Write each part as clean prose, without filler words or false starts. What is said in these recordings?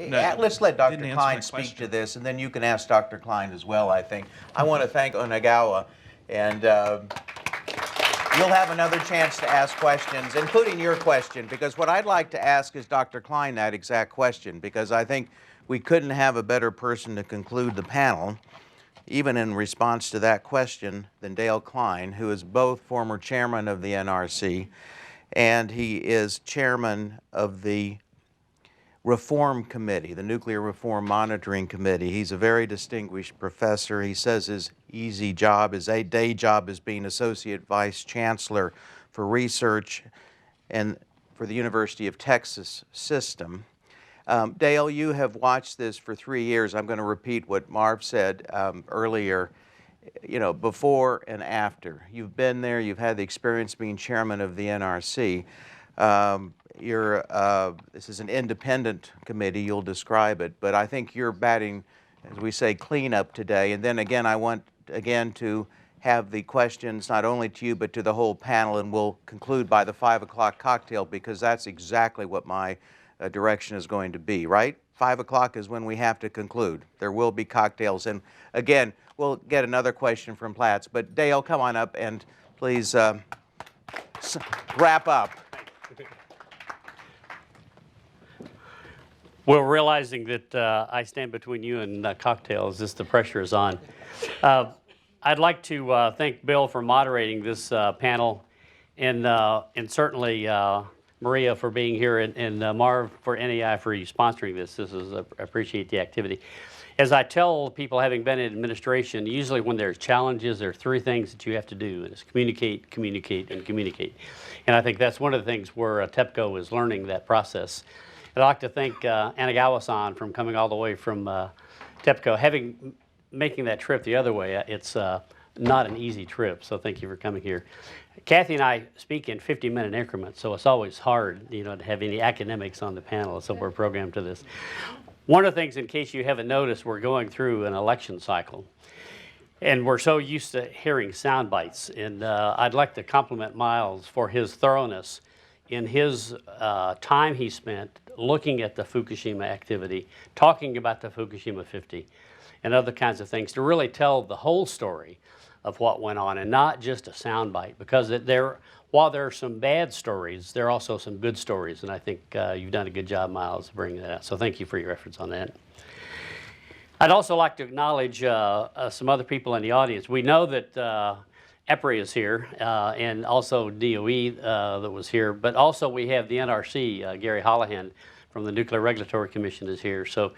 No, Let's let Dr. didn't answer Klein my speak to question. this, and then you can ask Dr. Klein as well, I think. I want to thank Onagawa, and you'll have another chance to ask questions, including your question, because what I'd like to ask is Dr. Klein that exact question, because I think we couldn't have a better person to conclude the panel, even in response to that question, than Dale Klein, who is both former chairman of the NRC, and he is chairman of the Reform Committee, the Nuclear Reform Monitoring Committee. He's a very distinguished professor. He says his easy job, his day job is being Associate Vice Chancellor for Research and for the University of Texas System. Dale, you have watched this for 3 years. I'm going to repeat what Marv said earlier. You know, before and after. You've been there, you've had the experience being chairman of the NRC. This is an independent committee, you'll describe it, but I think you're batting, as we say, cleanup today. And then again, I want again to have the questions not only to you, but to the whole panel, and we'll conclude by the 5 o'clock cocktail, because that's exactly what my direction is going to be, right? 5 o'clock is when we have to conclude. There will be cocktails, and again, we'll get another question from Platts. But Dale, come on up and please wrap up. Well, realizing that I stand between you and cocktails, the pressure is on. I'd like to thank Bill for moderating this panel, and certainly Maria for being here, and Marv for NEI for sponsoring this. I appreciate the activity. As I tell people having been in administration, usually when there's challenges, there are 3 things that you have to do, and it's communicate, communicate, and communicate. And I think that's one of the things where TEPCO is learning that process. I'd like to thank Onagawa-san from coming all the way from TEPCO. Making that trip the other way, it's not an easy trip, so thank you for coming here. Kathy and I speak in 50-minute increments, so it's always hard, to have any academics on the panel, so we're programmed to this. One of the things, in case you haven't noticed, we're going through an election cycle, and we're so used to hearing sound bites, and I'd like to compliment Miles for his thoroughness in his time he spent looking at the Fukushima activity, talking about the Fukushima 50, and other kinds of things, to really tell the whole story of what went on, and not just a soundbite, because while there are some bad stories, there are also some good stories, and I think you've done a good job, Miles, bringing that out. So thank you for your efforts on that. I'd also like to acknowledge some other people in the audience. We know that EPRI is here, and also DOE that was here, but also we have the NRC, Gary Holohan from the Nuclear Regulatory Commission is here, so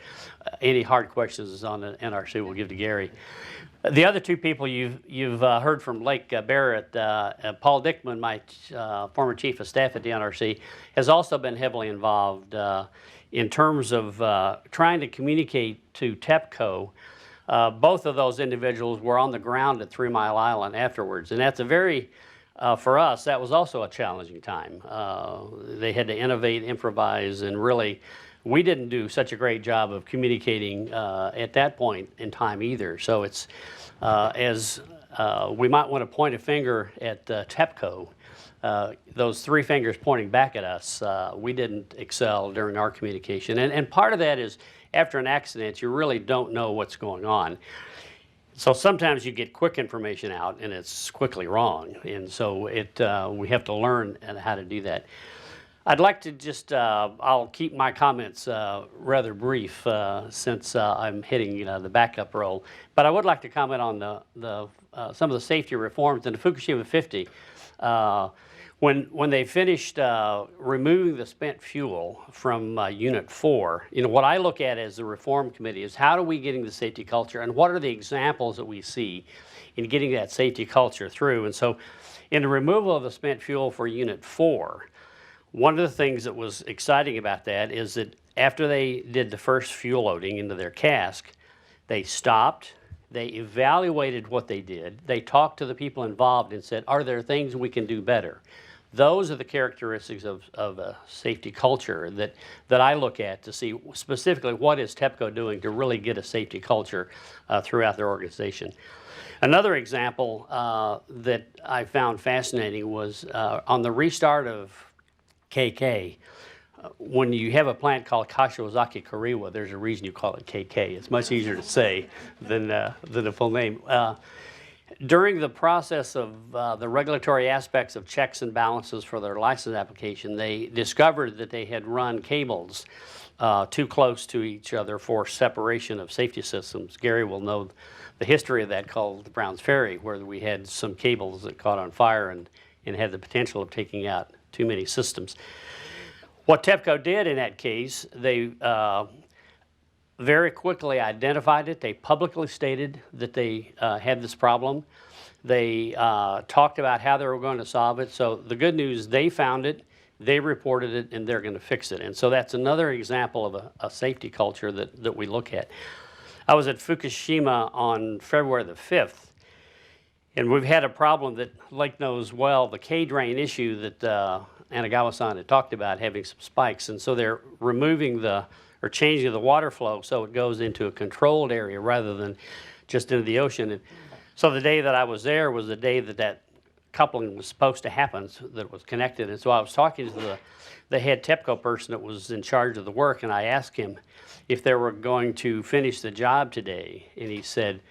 any hard questions on the NRC we'll give to Gary. The other 2 people you've heard from, Lake Barrett, Paul Dickman, my former chief of staff at the NRC, has also been heavily involved in terms of trying to communicate to TEPCO. Both of those individuals were on the ground at 3 Mile Island afterwards, and that's a very, for us, that was also a challenging time. They had to innovate, improvise, and really, we didn't do such a great job of communicating at that point in time either. So it's, we might want to point a finger at TEPCO, those 3 fingers pointing back at us, we didn't excel during our communication. And part of that is, after an accident, you really don't know what's going on. So sometimes you get quick information out and it's quickly wrong. And so we have to learn how to do that. I'd like to just, I'll keep my comments rather brief since I'm hitting the backup role. But I would like to comment on some of the safety reforms in the Fukushima 50. When they finished removing the spent fuel from Unit 4, what I look at as the reform committee is how are we getting the safety culture, and what are the examples that we see in getting that safety culture through. And so in the removal of the spent fuel for Unit 4, one of the things that was exciting about that is that after they did the first fuel loading into their cask, they stopped, they evaluated what they did, they talked to the people involved and said, are there things we can do better? Those are the characteristics of a safety culture that I look at to see specifically what is TEPCO doing to really get a safety culture throughout their organization. Another example that I found fascinating was on the restart of KK. when you have a plant called Kashiwazaki Kariwa, there's a reason you call it KK. It's much easier to say than the full name. During the process of the regulatory aspects of checks and balances for their license application, they discovered that they had run cables too close to each other for separation of safety systems. Gary will know the history of that, called the Browns Ferry, where we had some cables that caught on fire and had the potential of taking out too many systems. What TEPCO did in that case, they very quickly identified it. They publicly stated that they had this problem. They talked about how they were going to solve it. So the good news, they found it, they reported it, and they're going to fix it. And so that's another example of a safety culture that we look at. I was at Fukushima on February the 5th, and we've had a problem that Lake knows well, the K-drain issue that Anagawa-san had talked about, having some spikes. And so they're removing or changing the water flow so it goes into a controlled area rather than just into the ocean. And so the day that I was there was the day that coupling was supposed to happen, so that it was connected. And so I was talking to the head TEPCO person that was in charge of the work, and I asked him if they were going to finish the job today. And he said,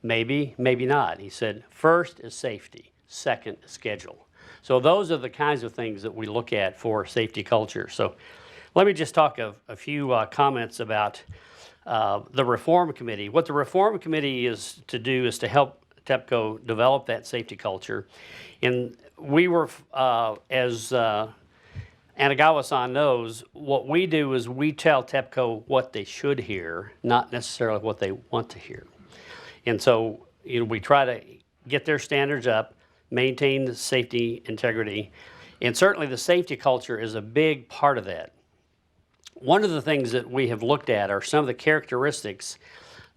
maybe, maybe not. He said, first is safety, second is schedule. So those are the kinds of things that we look at for safety culture. So let me just talk a few comments about the Reform Committee. What the Reform Committee is to do is to help TEPCO develop that safety culture. And we were, as Anagawa-san knows, what we do is we tell TEPCO what they should hear, not necessarily what they want to hear. And so, we try to get their standards up, maintain the safety integrity, and certainly the safety culture is a big part of that. One of the things that we have looked at are some of the characteristics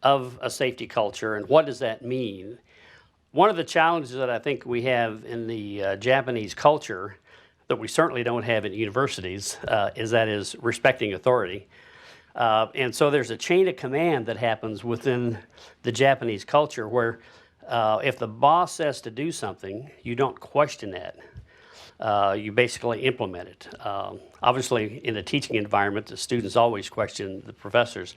of a safety culture and what does that mean. One of the challenges that I think we have in the Japanese culture that we certainly don't have in universities is respecting authority. And so there's a chain of command that happens within the Japanese culture where if the boss says to do something, you don't question that. You basically implement it. Obviously, in a teaching environment, the students always question the professors.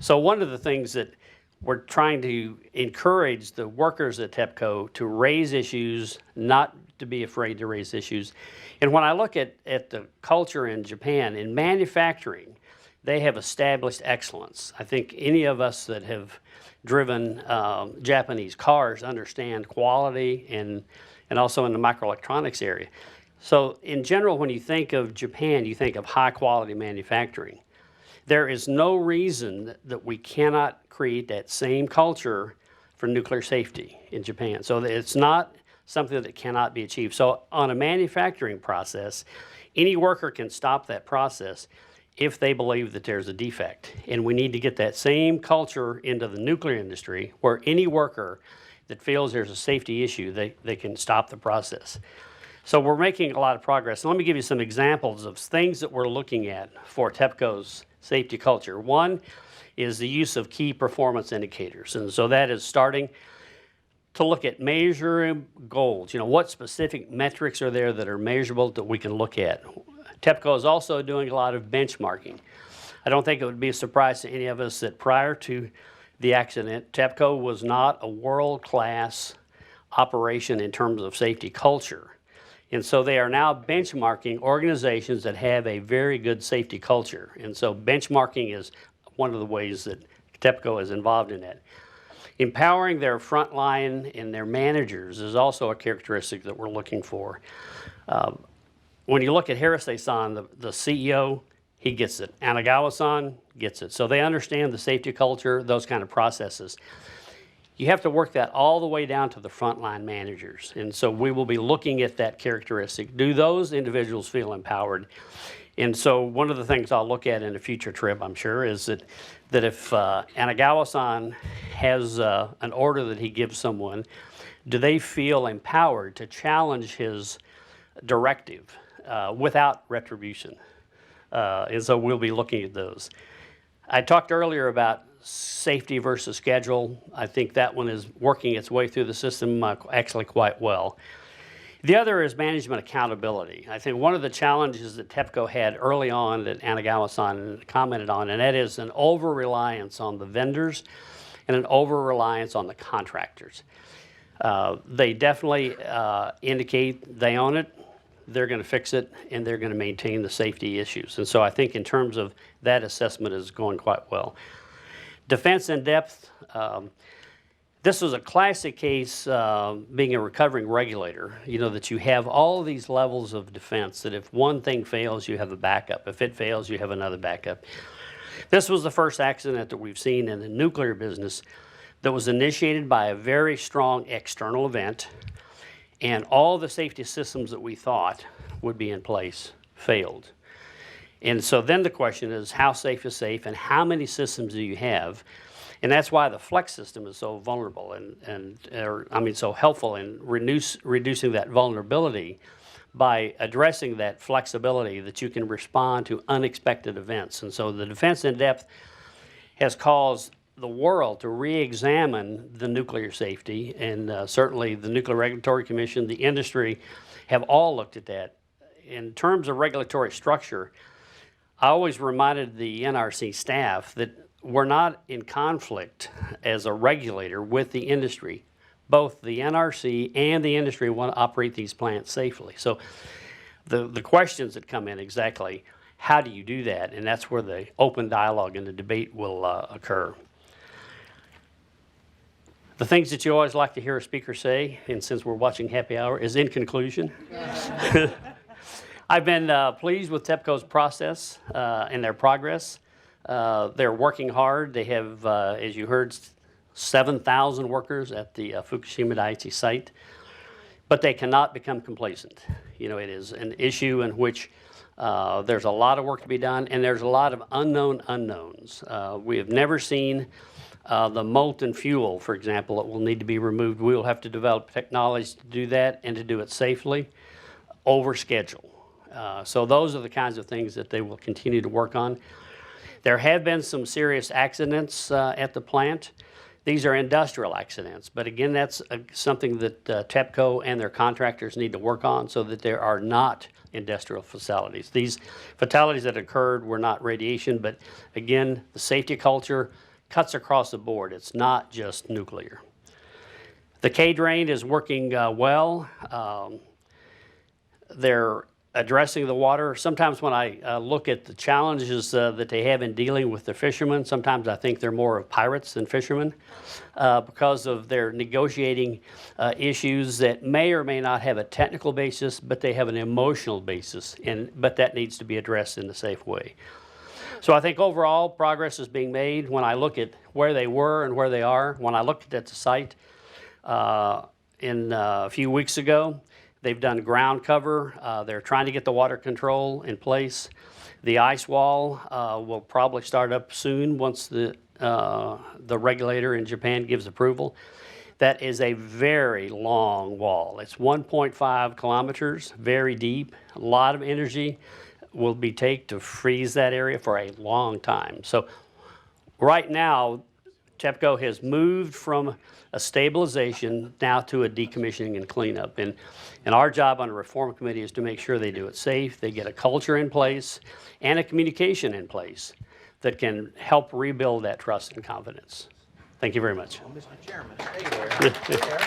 So one of the things that we're trying to encourage the workers at TEPCO to raise issues, not to be afraid to raise issues. And when I look at the culture in Japan, in manufacturing, they have established excellence. I think any of us that have driven Japanese cars understand quality and also in the microelectronics area. So in general, when you think of Japan, you think of high quality manufacturing. There is no reason that we cannot create that same culture for nuclear safety in Japan. So it's not something that cannot be achieved. So on a manufacturing process, any worker can stop that process if they believe that there's a defect. And we need to get that same culture into the nuclear industry where any worker that feels there's a safety issue, they can stop the process. So we're making a lot of progress. And let me give you some examples of things that we're looking at for TEPCO's safety culture. One is the use of key performance indicators. And so that is starting to look at measuring goals. What specific metrics are there that are measurable that we can look at? TEPCO is also doing a lot of benchmarking. I don't think it would be a surprise to any of us that prior to the accident, TEPCO was not a world-class operation in terms of safety culture. And so they are now benchmarking organizations that have a very good safety culture. And so benchmarking is one of the ways that TEPCO is involved in that. Empowering their frontline and their managers is also a characteristic that we're looking for. When you look at Hirase-san, the CEO, he gets it. Anagawa-san gets it. So they understand the safety culture, those kind of processes. You have to work that all the way down to the frontline managers. And so we will be looking at that characteristic. Do those individuals feel empowered? And so one of the things I'll look at in a future trip, I'm sure, is that if Anagawa-san has an order that he gives someone, do they feel empowered to challenge his directive without retribution? And so we'll be looking at those. I talked earlier about safety versus schedule. I think that one is working its way through the system actually quite well. The other is management accountability. I think one of the challenges that TEPCO had early on that Anagawa-san commented on, and that is an over-reliance on the vendors and an over-reliance on the contractors. They definitely indicate they own it, they're going to fix it, and they're going to maintain the safety issues. And so I think in terms of that assessment is going quite well. Defense in depth, this was a classic case being a recovering regulator, you know, that you have all these levels of defense, that if one thing fails, you have a backup. If it fails, you have another backup. This was the first accident that we've seen in the nuclear business that was initiated by a very strong external event, and all the safety systems that we thought would be in place failed. And so then the question is, how safe is safe, and how many systems do you have? And that's why the flex system is so vulnerable so helpful in reducing that vulnerability by addressing that flexibility that you can respond to unexpected events. And so the defense in depth has caused the world to re-examine the nuclear safety, and certainly the Nuclear Regulatory Commission, the industry, have all looked at that. In terms of regulatory structure, I always reminded the NRC staff that we're not in conflict as a regulator with the industry. Both the NRC and the industry want to operate these plants safely. So the questions that come in exactly, how do you do that? And that's where the open dialogue and the debate will occur. The things that you always like to hear a speaker say, and since we're watching Happy Hour, is in conclusion. I've been pleased with TEPCO's process and their progress. They're working hard. They have, as you heard, 7,000 workers at the Fukushima Daiichi site, but they cannot become complacent. You know, it is an issue in which there's a lot of work to be done, and there's a lot of unknown unknowns. We have never seen the molten fuel, for example, that will need to be removed. We will have to develop technology to do that and to do it safely over schedule. So those are the kinds of things that they will continue to work on. There have been some serious accidents at the plant. These are industrial accidents, but again, that's something that TEPCO and their contractors need to work on so that there are not industrial fatalities. These fatalities that occurred were not radiation, but again, the safety culture cuts across the board. It's not just nuclear. The K-drain is working well. They're addressing the water. Sometimes when I look at the challenges that they have in dealing with the fishermen, sometimes I think they're more of pirates than fishermen because of their negotiating issues that may or may not have a technical basis, but they have an emotional basis, but that needs to be addressed in a safe way. So I think overall progress is being made. When I look at where they were and where they are, when I looked at the site a few weeks ago, they've done ground cover. They're trying to get the water control in place. The ice wall will probably start up soon once the regulator in Japan gives approval. That is a very long wall. It's 1.5 kilometers, very deep. A lot of energy will be taken to freeze that area for a long time. So right now, TEPCO has moved from a stabilization now to a decommissioning and cleanup. And our job on the reform committee is to make sure they do it safe, they get a culture in place, and a communication in place that can help rebuild that trust and confidence. Thank you very much. Well, Mr. Chairman, stay there. Stay there.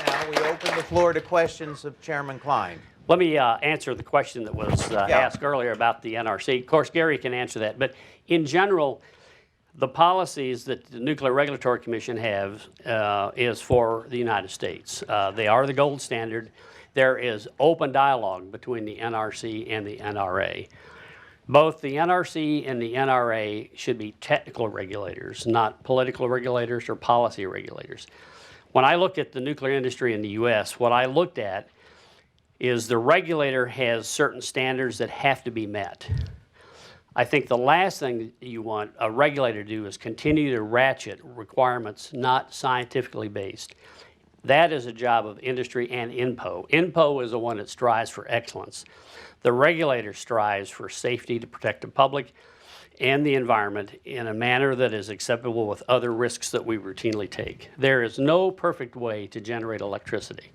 Now we open the floor to questions of Chairman Klein. Let me answer the question that was asked earlier about the NRC. Of course, Gary can answer that, but in general, the policies that the Nuclear Regulatory Commission have is for the United States. They are the gold standard. There is open dialogue between the NRC and the NRA. Both the NRC and the NRA should be technical regulators, not political regulators or policy regulators. When I look at the nuclear industry in the U.S., what I looked at is the regulator has certain standards that have to be met. I think the last thing you want a regulator to do is continue to ratchet requirements not scientifically based. That is a job of industry and INPO. INPO is the one that strives for excellence. The regulator strives for safety to protect the public and the environment in a manner that is acceptable with other risks that we routinely take. There is no perfect way to generate electricity.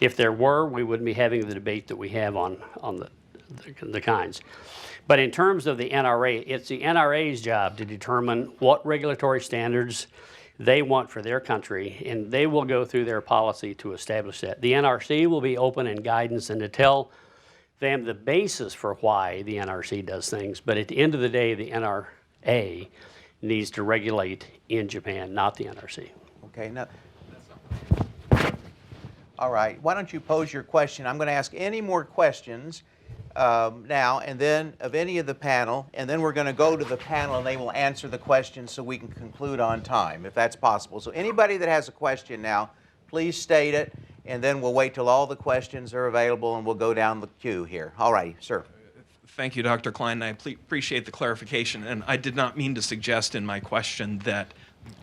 If there were, we wouldn't be having the debate that we have on the kinds. But in terms of the NRA, it's the NRA's job to determine what regulatory standards they want for their country, and they will go through their policy to establish that. The NRC will be open in guidance and to tell them the basis for why the NRC does things, but at the end of the day, the NRA needs to regulate in Japan, not the NRC. Okay, now, all right, why don't you pose your question? I'm going to ask any more questions now, and then of any of the panel, and then we're going to go to the panel and they will answer the questions so we can conclude on time, if that's possible. So anybody that has a question now, please state it, and then we'll wait till all the questions are available and we'll go down the queue here. All right, sir. Thank you, Dr. Klein. I appreciate the clarification, and I did not mean to suggest in my question that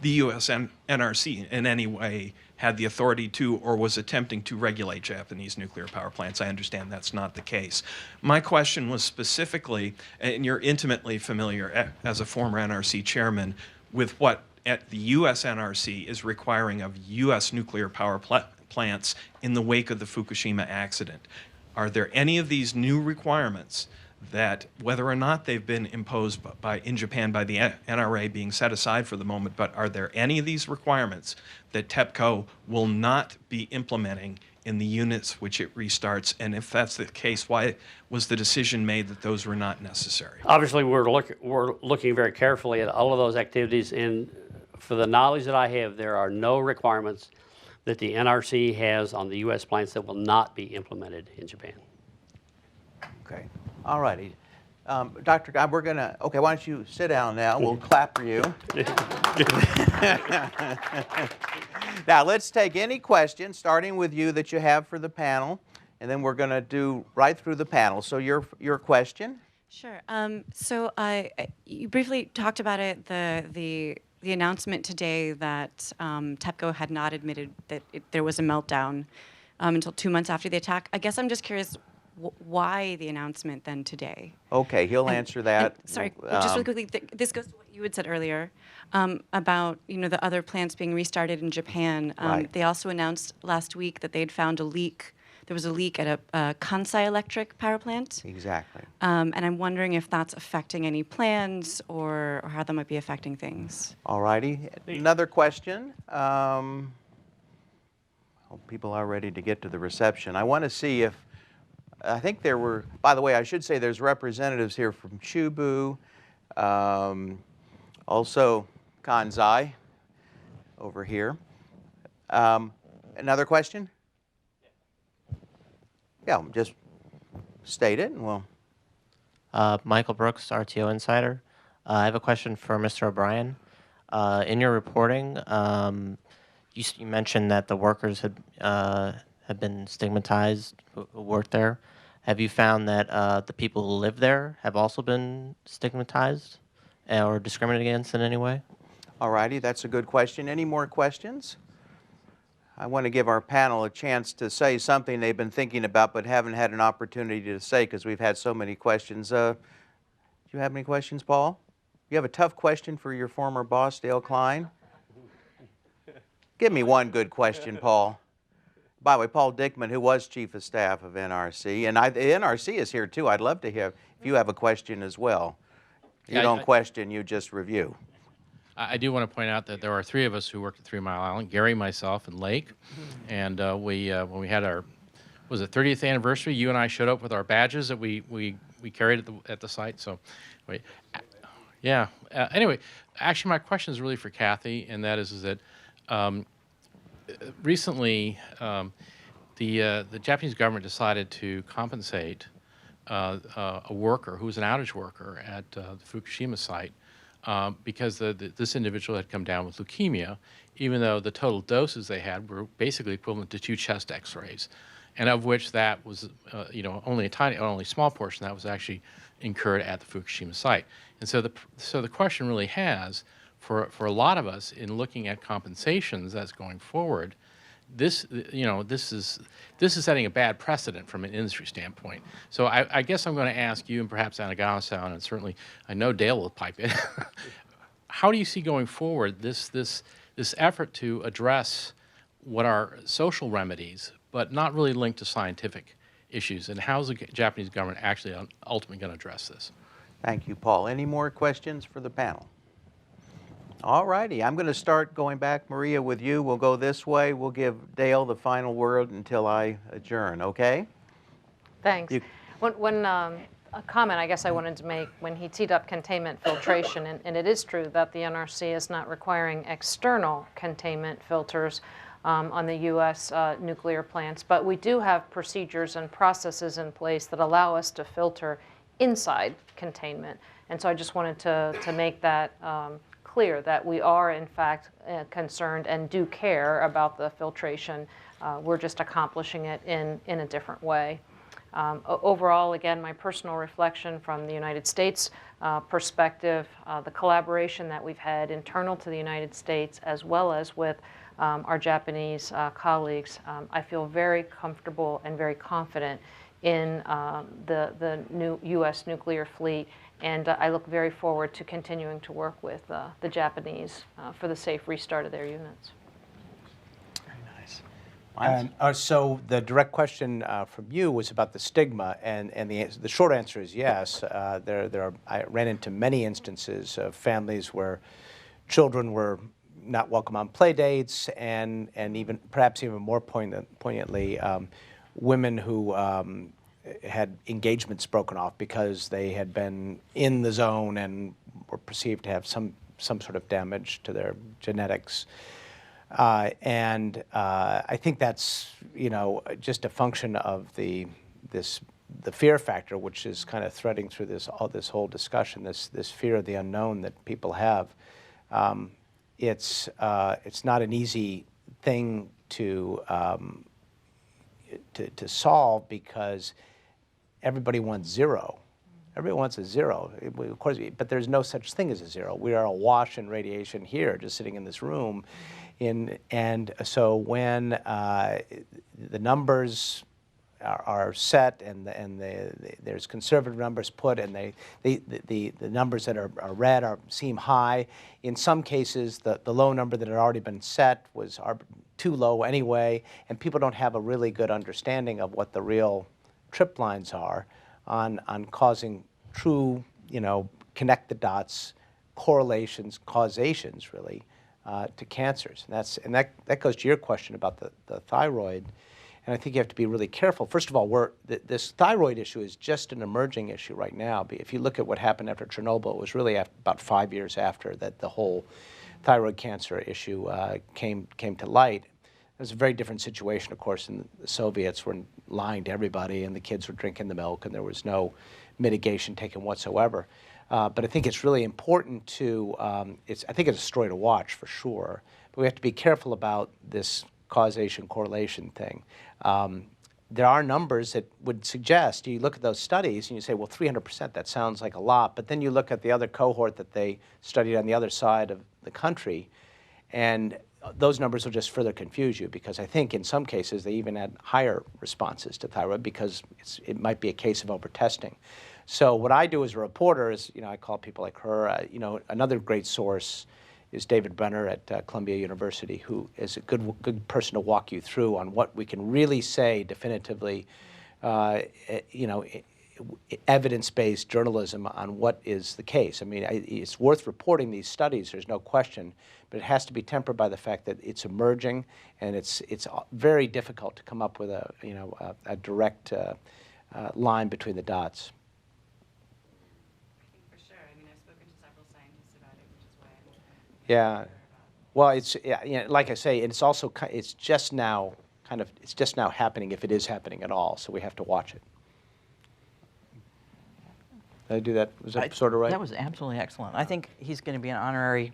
the U.S. NRC in any way had the authority to or was attempting to regulate Japanese nuclear power plants. I understand that's not the case. My question was specifically, and you're intimately familiar as a former NRC chairman, with what the U.S. NRC is requiring of U.S. nuclear power plants in the wake of the Fukushima accident. Are there any of these new requirements that, whether or not they've been imposed in Japan by the NRA being set aside for the moment, but are there any of these requirements that TEPCO will not be implementing in the units which it restarts? And if that's the case, why was the decision made that those were not necessary? Obviously, we're looking very carefully at all of those activities, and for the knowledge that I have, there are no requirements that the NRC has on the U.S. plants that will not be implemented in Japan. Okay. All righty. Dr. Guy, we're going to, okay, why don't you sit down now? We'll clap for you. Now, let's take any questions, starting with you, that you have for the panel, and then we're going to do right through the panel. So your question? Sure. So you briefly talked about it, the announcement today that TEPCO had not admitted that there was a meltdown until 2 months after the attack. I guess I'm just curious, why the announcement then today? Okay, he'll answer that. Sorry, just really quickly, this goes to what you had said earlier about the other plants being restarted in Japan. Right. They also announced last week that they had found a leak. There was a leak at a Kansai Electric power plant. Exactly. And I'm wondering if that's affecting any plans or how that might be affecting things. All righty. Another question. People are ready to get to the reception. I want to see if, I think there were, by the way, I should say there's representatives here from Chubu, also Kansai over here. Another question? Yeah, just state it and we'll. Michael Brooks, RTO Insider. I have a question for Mr. O'Brien. In your reporting, you mentioned that the workers had been stigmatized who worked there. Have you found that the people who live there have also been stigmatized or discriminated against in any way? All righty, that's a good question. Any more questions? I want to give our panel a chance to say something they've been thinking about but haven't had an opportunity to say because we've had so many questions. Do you have any questions, Paul? You have a tough question for your former boss, Dale Klein? Give me one good question, Paul. By the way, Paul Dickman, who was Chief of Staff of NRC, and the NRC is here too. I'd love to hear if you have a question as well. You don't question, you just review. I do want to point out that there are three of us who worked at 3 Mile Island, Gary, myself, and Lake. And when we had our, was it 30th anniversary, you and I showed up with our badges that we carried at the site. So, yeah. Anyway, actually my question is really for Kathy, and that is that recently the Japanese government decided to compensate a worker who was an outage worker at the Fukushima site because this individual had come down with leukemia, even though the total doses they had were basically equivalent to 2 chest X-rays, and of which that was only a small portion that was actually incurred at the Fukushima site. And so the question really has for a lot of us in looking at compensations that's going forward, this is setting a bad precedent from an industry standpoint. So I guess I'm going to ask you, and perhaps Anagawa-san, and certainly I know Dale will pipe in. How do you see going forward this effort to address what are social remedies but not really linked to scientific issues. And how's the Japanese government actually ultimately going to address this? Thank you, Paul. Any more questions for the panel? All righty. I'm going to start going back, Maria, with you. We'll go this way. We'll give Dale the final word until I adjourn, okay? Thanks. You- A comment I guess I wanted to make when he teed up containment filtration, and it is true that the NRC is not requiring external containment filters on the U.S. Nuclear plants, but we do have procedures and processes in place that allow us to filter inside containment. And so I just wanted to make that clear that we are in fact concerned and do care about the filtration. We're just accomplishing it in a different way. Overall, again, my personal reflection from the United States perspective, the collaboration that we've had internal to the United States as well as with our Japanese colleagues, I feel very comfortable and very confident in the new U.S. nuclear fleet, and I look very forward to continuing to work with the Japanese for the safe restart of their units. So the direct question from you was about the stigma, and the short answer is yes. I ran into many instances of families where children were not welcome on play dates, and even perhaps even more poignantly, women who had engagements broken off because they had been in the zone and were perceived to have some sort of damage to their genetics. I think that's, just a function of the fear factor, which is kind of threading through this whole discussion. This fear of the unknown that people have. It's not an easy thing to solve because everybody wants zero. Everybody wants a zero, of course, but there's no such thing as a zero. We are awash in radiation here, just sitting in this room. And so when the numbers are set and there's conservative numbers put, and the numbers that are read seem high. In some cases, the low number that had already been set was too low anyway, and people don't have a really good understanding of what the real trip lines are on causing true, connect the dots, correlations, causations, really, to cancers. And that goes to your question about the thyroid. And I think you have to be really careful. First of all, this thyroid issue is just an emerging issue right now. If you look at what happened after Chernobyl, it was really about 5 years after that the whole thyroid cancer issue came to light. It was a very different situation, of course, and the Soviets were lying to everybody, and the kids were drinking the milk, and there was no mitigation taken whatsoever. But I think it's really important to, I think it's a story to watch for sure, but we have to be careful about this causation correlation thing. There are numbers that would suggest, you look at those studies and you say, well, 300%, that sounds like a lot, but then you look at the other cohort that they studied on the other side of the country, and those numbers will just further confuse you, because I think in some cases they even had higher responses to thyroid because it might be a case of over-testing. So what I do as a reporter is, I call people like her, another great source is David Brenner at Columbia University, who is a good person to walk you through on what we can really say definitively, evidence-based journalism on what is the case. I mean, it's worth reporting these studies, there's no question, but it has to be tempered by the fact that it's emerging, and it's very difficult to come up with a direct line between the dots. For sure. I mean, I've spoken to several scientists about it, which is why I'm Yeah. Well, like I say, it's just now happening, if it is happening at all. So we have to watch it. Did I do that? Was that sort of right? That was absolutely excellent. I think he's going to be an honorary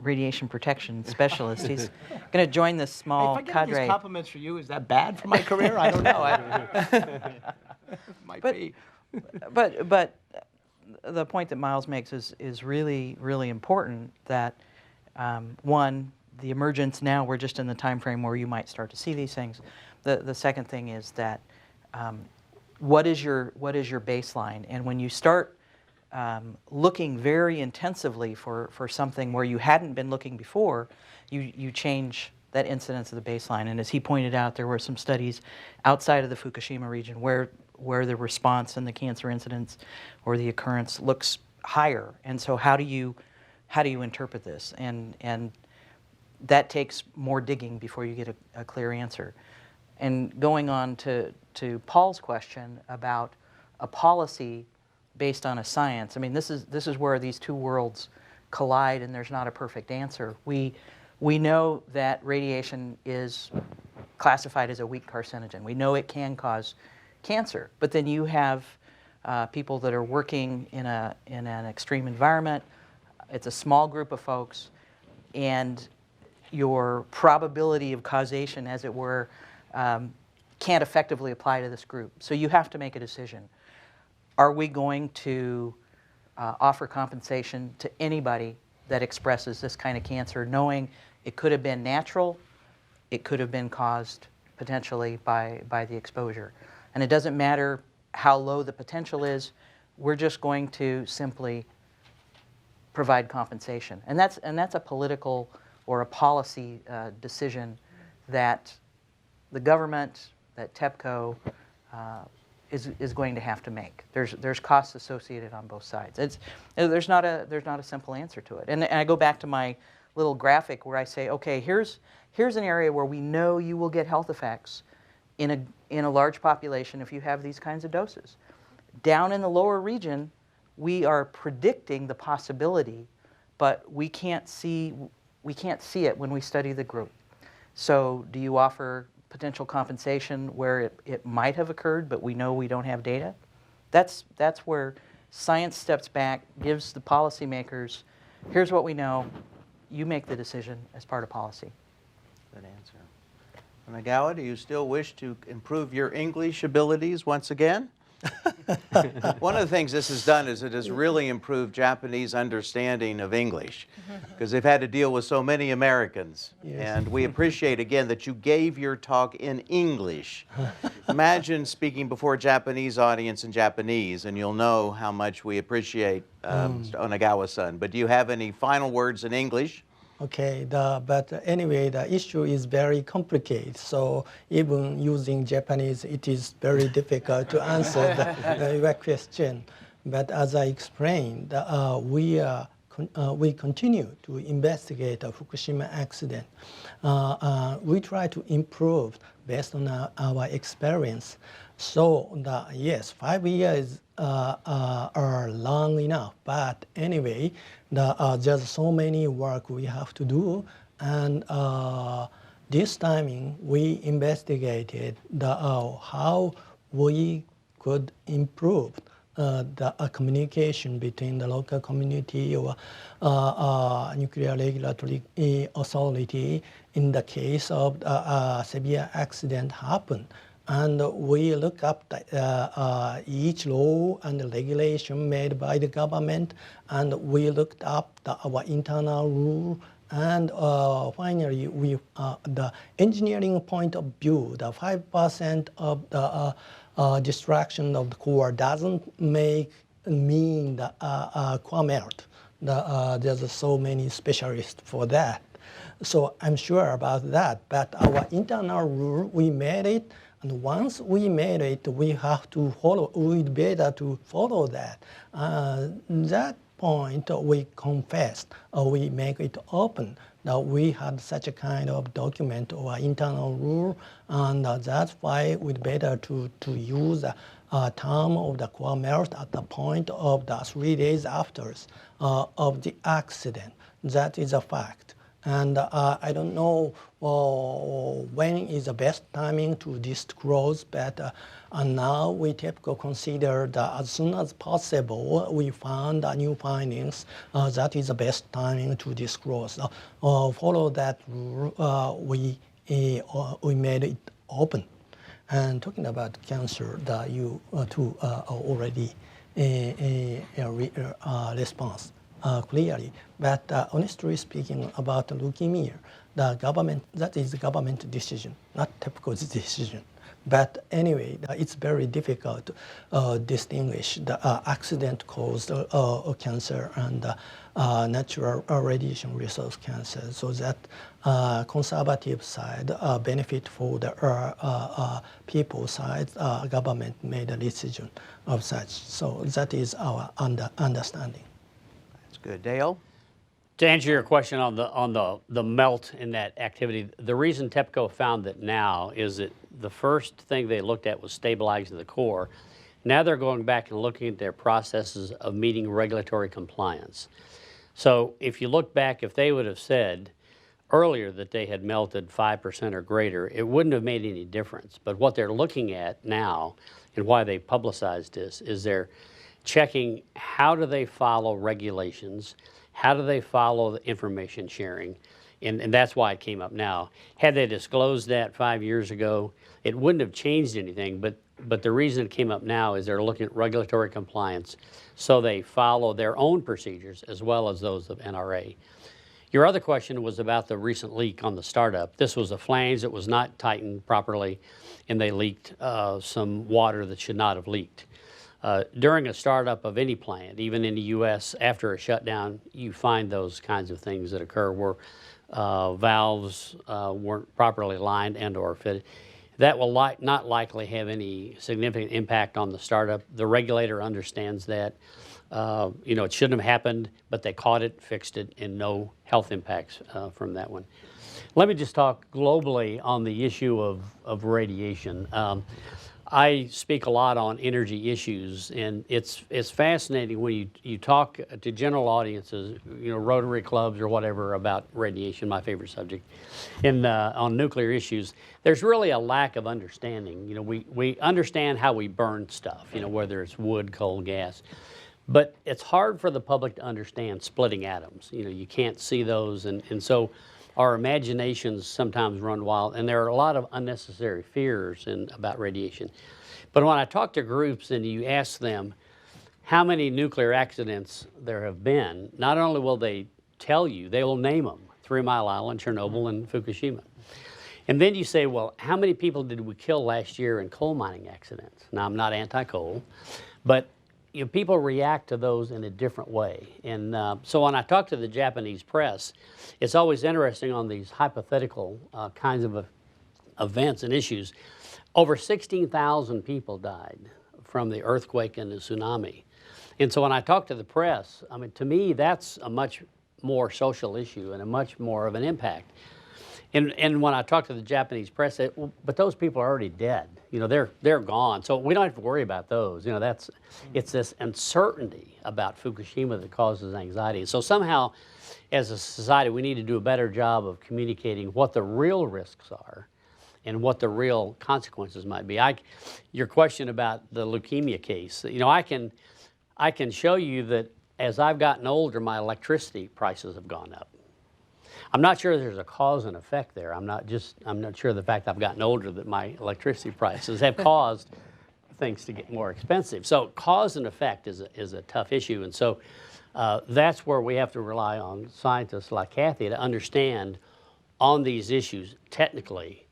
radiation protection specialist. He's going to join this small Hey, if I get cadre. these compliments for you, is that bad for my career? I don't know. Might be. But the point that Miles makes is really, really important, that one, the emergence now, we're just in the time frame where you might start to see these things. The second thing is that what is your baseline? And when you start looking very intensively for something where you hadn't been looking before, you change that incidence of the baseline. And as he pointed out, there were some studies outside of the Fukushima region where the response and the cancer incidence or the occurrence looks higher. And so how do you interpret this? And that takes more digging before you get a clear answer. And going on to Paul's question about a policy based on a science, I mean, this is where these two worlds collide, and there's not a perfect answer. We know that radiation is classified as a weak carcinogen. We know it can cause cancer, but then you have people that are working in an extreme environment. It's a small group of folks, and your probability of causation, as it were, can't effectively apply to this group. So you have to make a decision. Are we going to offer compensation to anybody that expresses this kind of cancer, knowing it could have been natural, it could have been caused potentially by the exposure? And it doesn't matter how low the potential is, we're just going to simply provide compensation. And that's a political or a policy decision that the government, that TEPCO is going to have to make. There's costs associated on both sides. There's not a simple answer to it. And I go back to my little graphic where I say, okay, here's an area where we know you will get health effects in a large population if you have these kinds of doses. Down in the lower region, we are predicting the possibility, but we can't see it when we study the group. So do you offer potential compensation where it might have occurred, but we know we don't have data? That's where science steps back, gives the policymakers, here's what we know, you make the decision as part of policy. Good answer. Nagawa, do you still wish to improve your English abilities once again? One of the things this has done is it has really improved Japanese understanding of English, because they've had to deal with so many Americans. Yes. And we appreciate, again, that you gave your talk in English. Imagine speaking before a Japanese audience in Japanese, and you'll know how much we appreciate Onagawa-san. But do you have any final words in English? Okay, but anyway, the issue is very complicated. So even using Japanese, it is very difficult to answer your question. But as I explained, we continue to investigate the Fukushima accident. We try to improve based on our experience. So yes, 5 years are long enough. But anyway, there's so many work we have to do, and this timing we investigated how we could improve the communication between the local community or nuclear regulatory authority in the case of a severe accident happen. And we look up each law and regulation made by the government, and we looked up our internal rule, and finally, the engineering point of view, the 5% of the destruction of the core doesn't mean the core melt. There's so many specialists for that. So I'm sure about that, but our internal rule, we made it. And once we made it, we have to follow. We'd better to follow that. That point, we confessed, we make it open. Now we had such a kind of document or internal rule, and that's why we'd better to use a term of the core melt at the point of the 3 days after of the accident. That is a fact. And I don't know when is the best timing to disclose, but now we typically consider that as soon as possible we found new findings, that is the best timing to disclose. Follow that rule, we made it open. And talking about cancer, that you two already response. Clearly, but honestly speaking about leukemia, the government, that is the government decision, not TEPCO's decision. But anyway, it's very difficult to distinguish the accident-caused cancer and natural radiation resource cancer, so that conservative side benefit for the people side, government made a decision of such. So that is our understanding. That's good. Dale? To answer your question on the melt in that activity, the reason TEPCO found that now is that the first thing they looked at was stabilizing the core. Now they're going back and looking at their processes of meeting regulatory compliance. So if you look back, if they would have said earlier that they had melted 5% or greater, it wouldn't have made any difference. But what they're looking at now, and why they publicized this, is they're checking how do they follow regulations, how do they follow the information sharing, and that's why it came up now. Had they disclosed that 5 years ago, it wouldn't have changed anything, but the reason it came up now is they're looking at regulatory compliance, so they follow their own procedures as well as those of NRA. Your other question was about the recent leak on the startup. This was a flange that was not tightened properly, and they leaked some water that should not have leaked. During a startup of any plant, even in the U.S., after a shutdown, you find those kinds of things that occur where valves weren't properly lined and or fitted. That will not likely have any significant impact on the startup. The regulator understands that. It shouldn't have happened, but they caught it, fixed it, and no health impacts from that one. Let me just talk globally on the issue of radiation. I speak a lot on energy issues, and it's fascinating when you talk to general audiences, Rotary clubs or whatever, about radiation, my favorite subject, and on nuclear issues. There's really a lack of understanding. We understand how we burn stuff, whether it's wood, coal, gas, but it's hard for the public to understand splitting atoms. You can't see those, and so our imaginations sometimes run wild, and there are a lot of unnecessary fears about radiation. But when I talk to groups and you ask them how many nuclear accidents there have been, not only will they tell you, they will name them: 3 Mile Island, Chernobyl, and Fukushima. And then you say, well, how many people did we kill last year in coal mining accidents? Now, I'm not anti-coal, but people react to those in a different way. And so when I talk to the Japanese press, it's always interesting on these hypothetical kinds of events and issues. Over 16,000 people died from the earthquake and the tsunami. And so when I talk to the press, to me, that's a much more social issue and a much more of an impact. And when I talk to the Japanese press, they say, well, but those people are already dead. They're gone. So we don't have to worry about those. It's this uncertainty about Fukushima that causes anxiety. So somehow, as a society, we need to do a better job of communicating what the real risks are and what the real consequences might be. Your question about the leukemia case, I can show you that as I've gotten older, my electricity prices have gone up. I'm not sure there's a cause and effect there. I'm not sure the fact I've gotten older that my electricity prices have caused things to get more expensive. So cause and effect is a tough issue. And so that's where we have to rely on scientists like Kathy to understand on these issues technically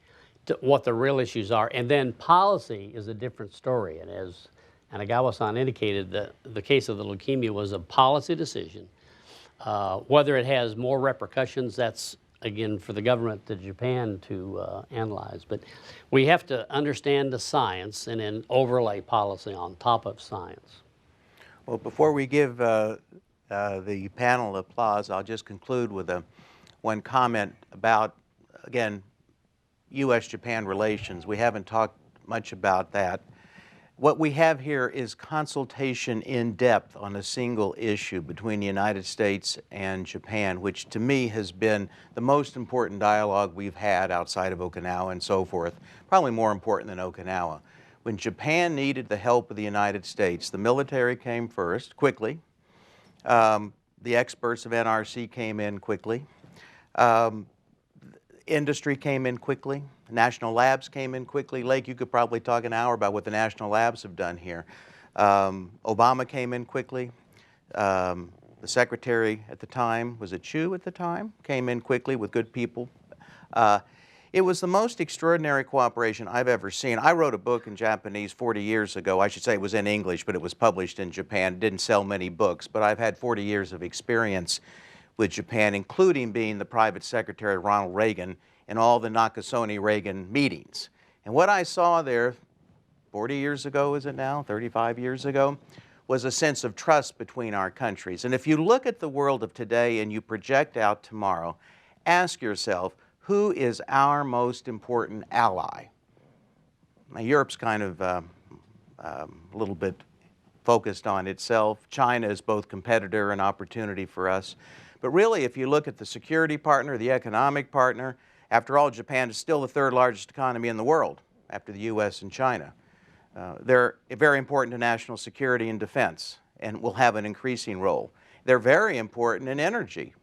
what the real issues are. And then policy is a different story. And as Anagawa-san indicated, the case of the leukemia was a policy decision. Whether it has more repercussions, that's, again, for the government to Japan to analyze. But we have to understand the science and then overlay policy on top of science. Well, before we give the panel applause, I'll just conclude with one comment about, again, U.S.-Japan relations. We haven't talked much about that. What we have here is consultation in depth on a single issue between the United States and Japan, which to me has been the most important dialogue we've had outside of Okinawa and so forth, probably more important than Okinawa. When Japan needed the help of the United States, the military came first, quickly. The experts of NRC came in quickly. Industry came in quickly. National labs came in quickly. Lake, you could probably talk an hour about what the national labs have done here. Obama came in quickly. The secretary at the time, was it Chu at the time? Came in quickly with good people. It was the most extraordinary cooperation I've ever seen. I wrote a book in Japanese 40 years ago. I should say it was in English, but it was published in Japan. It didn't sell many books, but I've had 40 years of experience with Japan, including being the private secretary of Ronald Reagan in all the Nakasone-Reagan meetings. And what I saw there 40 years ago, is it now, 35 years ago, was a sense of trust between our countries. And if you look at the world of today and you project out tomorrow, ask yourself, who is our most important ally? Now, Europe's kind of a little bit focused on itself. China is both competitor and opportunity for us. But really, if you look at the security partner, the economic partner, after all, Japan is still the third largest economy in the world after the US and China. They're very important to national security and defense and will have an increasing role. They're very important in energy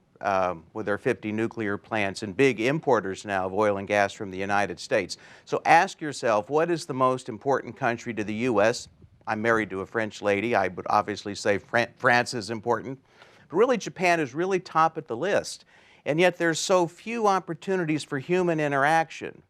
with their 50 nuclear plants and big importers now of oil and gas from the United States. So ask yourself, what is the most important country to the U.S.? I'm married to a French lady. I would obviously say France is important. But really, Japan is really top at the list. And yet there's so few opportunities for human interaction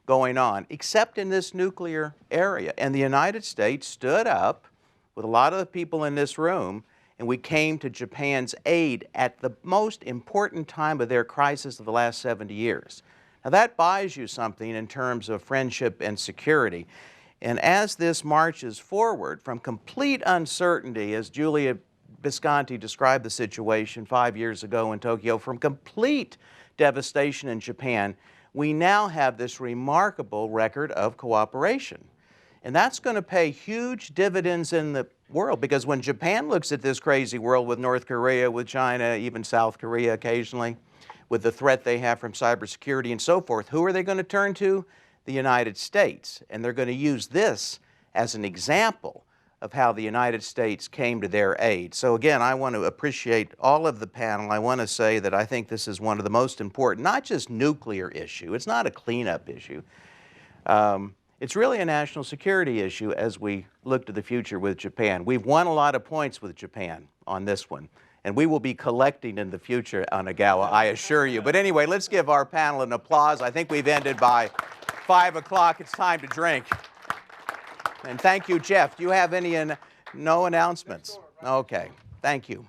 going on, except in this nuclear area. And the United States stood up with a lot of the people in this room, and we came to Japan's aid at the most important time of their crisis of the last 70 years. Now that buys you something in terms of friendship and security. And as this marches forward from complete uncertainty, as Julia Visconti described the situation 5 years ago in Tokyo, from complete devastation in Japan, we now have this remarkable record of cooperation. And that's going to pay huge dividends in the world, because when Japan looks at this crazy world with North Korea, with China, even South Korea occasionally, with the threat they have from cybersecurity and so forth, who are they going to turn to? The United States. And they're going to use this as an example of how the United States came to their aid. So again, I want to appreciate all of the panel. I want to say that I think this is one of the most important, not just nuclear issue, it's not a cleanup issue. It's really a national security issue as we look to the future with Japan. We've won a lot of points with Japan on this one, and we will be collecting in the future, Onagawa, I assure you. But anyway, let's give our panel an applause. I think we've ended by 5 o'clock. It's time to drink. And thank you, Jeff. Do you have any no announcements? Okay, thank you.